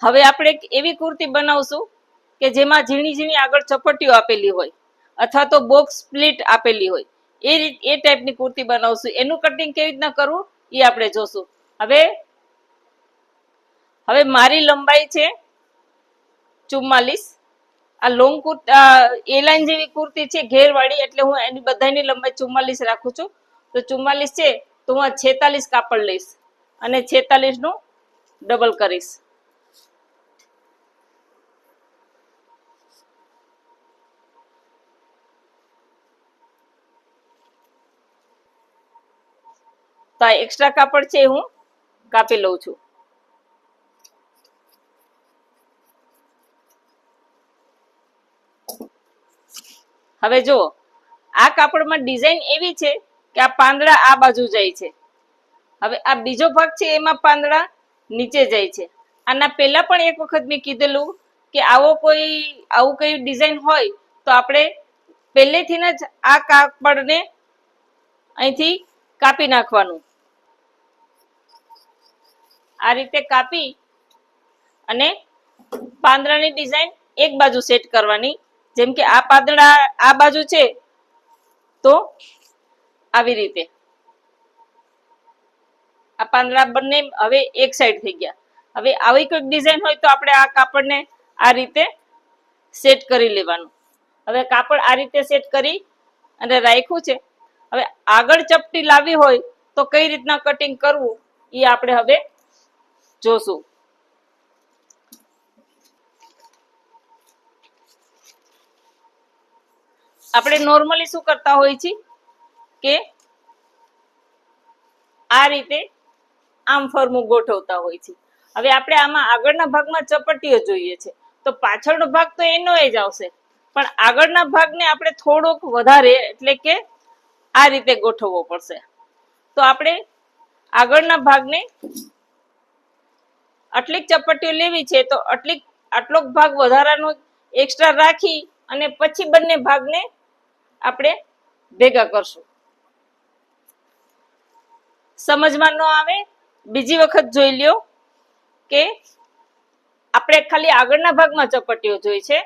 હવે આપણે એક એવી કુર્તી બનાવશું કે જેમાં ઝીણી ઝીણી આગળ ચપટીઓ આપેલી હોય અથવા તો બોક્સ સ્પ્લિટ આપેલી હોય એ ટાઈપની કુર્તી બનાવશું. એનું કટિંગ કેવી રીતના કરવું એ આપણે જોશું. હવે મારી લંબાઈ છે 44. આ લોંગ કુર્તી એ લાઈન જેવી કુર્તી છે ઘેરવાળી, એટલે હું એની બધાની લંબાઈ 44 રાખું છું. તો 44 છે તો હું 46 કાપડ લઈશ અને 46 નું ડબલ કરીશ. તો આ એક્સ્ટ્રા કાપડ છે હું કાપી લઉં છું. હવે જો આ કાપડમાં ડિઝાઇન એવી છે કે આ પાંદડા આ બાજુ જાય છે. હવે આ બીજો ભાગ છે એમાં પાંદડા નીચે જાય છે. આના પહેલા પણ એક વખત મેં કીધેલું કે આવું કઈ ડિઝાઇન હોય તો આપણે પહેલેથી જ આ કાપડને અહીંથી કાપી નાખવાનું. આ રીતે કાપી અને પાંદડાની ડિઝાઇન એક બાજુ સેટ કરવાની. જેમ કે આ પાંદડા આ બાજુ છે તો આવી રીતે આ પાંદડા બંને હવે એક સાઈડ થઈ ગયા. હવે આવી કોઈક ડિઝાઇન હોય તો આપણે આ કાપડને આ રીતે સેટ કરી લેવાનું. હવે કાપડ આ રીતે સેટ કરી અને રાખ્યું છે. હવે આગળ ચપટી લાવી હોય તો કઈ રીતના કટિંગ કરવું એ આપણે હવે જોશું. આપણે નોર્મલી શું કરતા હોય છે કે આ રીતે આમ ફરમું ગોઠવતા હોય છે. હવે આપણે આમાં આગળના ભાગમાં ચપટીઓ જોઈએ છે તો પાછળનો ભાગ તો એનો જ આવશે, પણ આગળના ભાગને આપણે થોડોક વધારે એટલે કે આ રીતે ગોઠવવો પડશે. તો આપણે આગળના ભાગને આટલી ચપટીઓ લેવી છે તો આટલો ભાગ વધારાનો એક્સ્ટ્રા રાખી અને પછી બંને ભાગને આપણે ભેગા કરશું. સમજમાં ન આવે બીજી વખત જોઈ લ્યો કે આપણે ખાલી આગળના ભાગમાં ચપટીઓ જોઈ છે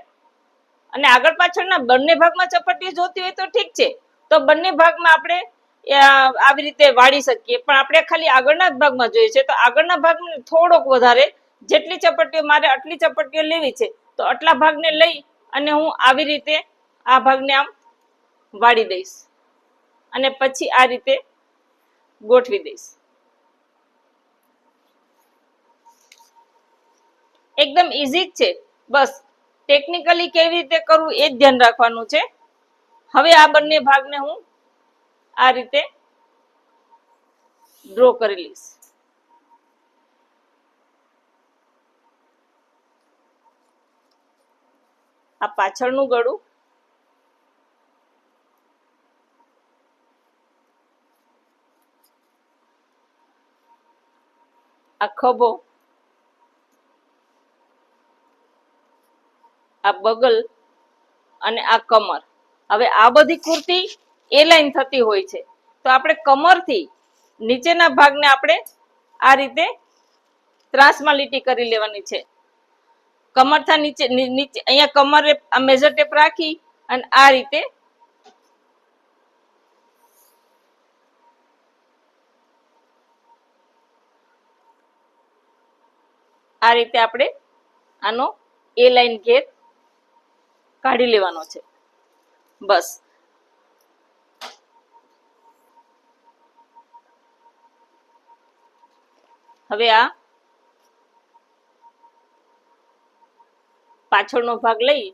અને આગળ પાછળના બંને ભાગમાં ચપટીઓ જોતી હોય તો ઠીક છે, તો બંને ભાગમાં આપણે આવી રીતે વાળી શકીએ. પણ આપણે ખાલી આગળના જ ભાગમાં જોઈએ છે તો આગળના ભાગને થોડોક વધારે, જેટલી ચપટીઓ મારે આટલી ચપટીઓ લેવી છે તો આટલા ભાગને લઈ અને હું આવી રીતે આ ભાગને આમ વાળી દઈશ અને પછી આ રીતે ગોઠવી દઈશ. એકદમ ઈઝી જ છે, બસ ટેકનિકલી કેવી રીતે કરવું એ જ ધ્યાન રાખવાનું છે. હવે આ બંને ભાગને હું આ રીતે ડ્રો કરી લઈશ. આ પાછળનું ગળું, આ ખભો, આ બગલ અને આ કમર. હવે આ બધી કુર્તી એ લાઈન થતી હોય છે તો આપણે કમરથી નીચેના ભાગને આપણે આ રીતે ત્રાસમાં લીટી કરી લેવાની છે. કમરથી નીચે અહીંયા કમરે આ મેજર ટેપ રાખી અને આ રીતે આપણે આનો એ લાઈન ઘેર કાઢી લેવાનો છે. બસ હવે આ પાછળનો ભાગ લઈ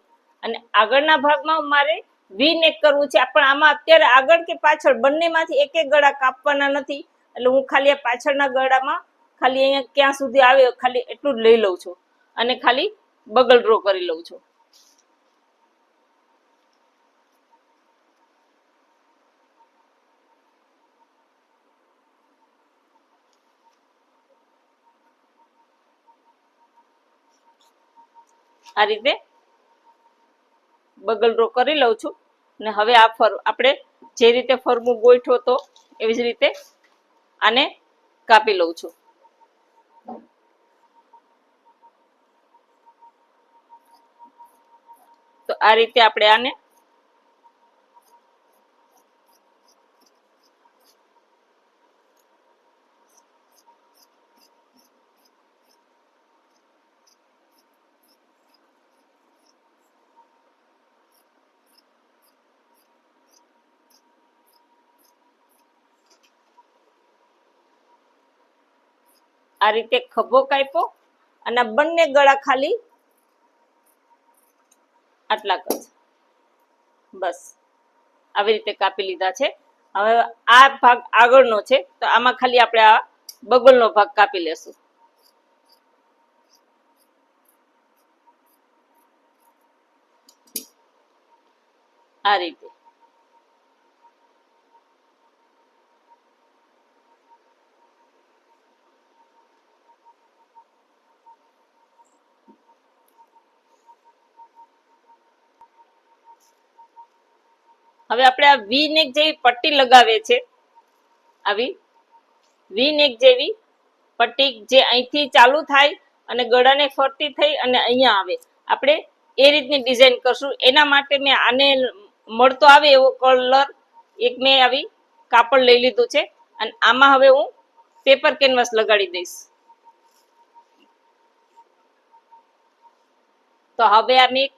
અને આગળના ભાગમાં મારે વી નેક કરવું છે, પણ આમાં અત્યારે આગળ કે પાછળ બંનેમાંથી એક એક ગળા કાપવાના નથી. એટલે હું ખાલી આ પાછળના ગળામાં ખાલી અહીંયા ક્યાં સુધી આવે ખાલી એટલું જ લઈ લઉં છું અને ખાલી બગલ ડ્રો કરી લઉં છું. આ રીતે બગલ ડ્રો કરી લઉં છું અને હવે આપણે જે રીતે ફરમું ગોઠવો તો એવી જ રીતે આને કાપી લઉં છું. તો આ રીતે આપણે આને આ રીતે ખભો કાપ્યો અને બંને ગળા ખાલી આટલા જ, બસ આવી રીતે કાપી લીધા છે. હવે આ ભાગ આગળનો છે તો આમાં ખાલી આપણે આ બગલનો ભાગ કાપી લેશું. આ રીતે હવે આપણે આ વી નેક જેવી પટ્ટી લગાવે છે, આવી વી નેક જેવી પટ્ટી જે અહીંથી ચાલુ થાય અને ગળાને ફરતી થઈ અને અહીંયા આવે, આપણે એ રીતની ડિઝાઇન કરશું. એના માટે મેં આને મળતો આવે એવો કલર એક મેં આવી કાપડ લઈ લીધું છે અને આમાં હવે હું પેપર કેનવાસ લગાડી દઈશ. તો હવે આ મેં એક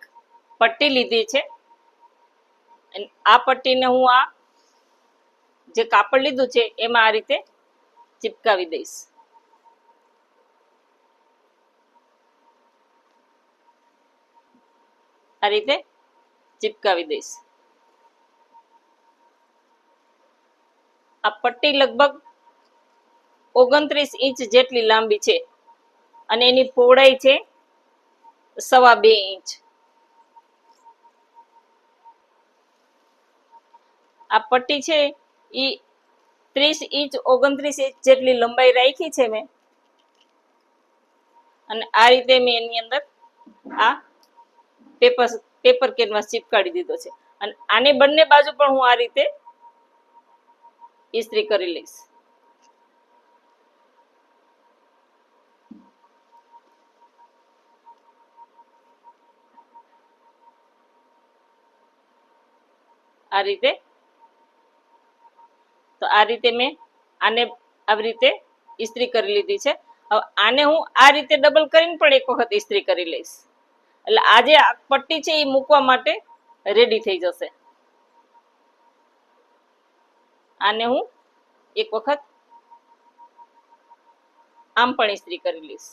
પટ્ટી લીધી છે અને આ પટ્ટીને હું આ જે કાપડ લીધું છે એમાં આ રીતે ચિપકાવી દઈશ. આ રીતે ચિપકાવી દઈશ. આ પટ્ટી લગભગ 29 ઇંચ જેટલી લાંબી છે અને એની પહોળાઈ છે 2.25 ઇંચ. આ પટ્ટી છે એ 30 ઇંચ 29 ઇંચ જેટલી લંબાઈ રાખી છે મેં અને આ રીતે મેં એની અંદર આ પેપર કેનવાસ ચિપકાવી દીધો છે અને આને બંને બાજુ પણ હું આ રીતે ઇસ્ત્રી કરી લઈશ. આ રીતે તો આ રીતે મેં આને આવી રીતે ઇસ્ત્રી કરી લીધી છે. હવે આને હું આ રીતે ડબલ કરીને પણ એક વખત ઇસ્ત્રી કરી લઈશ એટલે આ જે પટ્ટી છે એ મૂકવા માટે રેડી થઈ જશે. આને હું એક વખત આમ પણ ઇસ્ત્રી કરી લઈશ.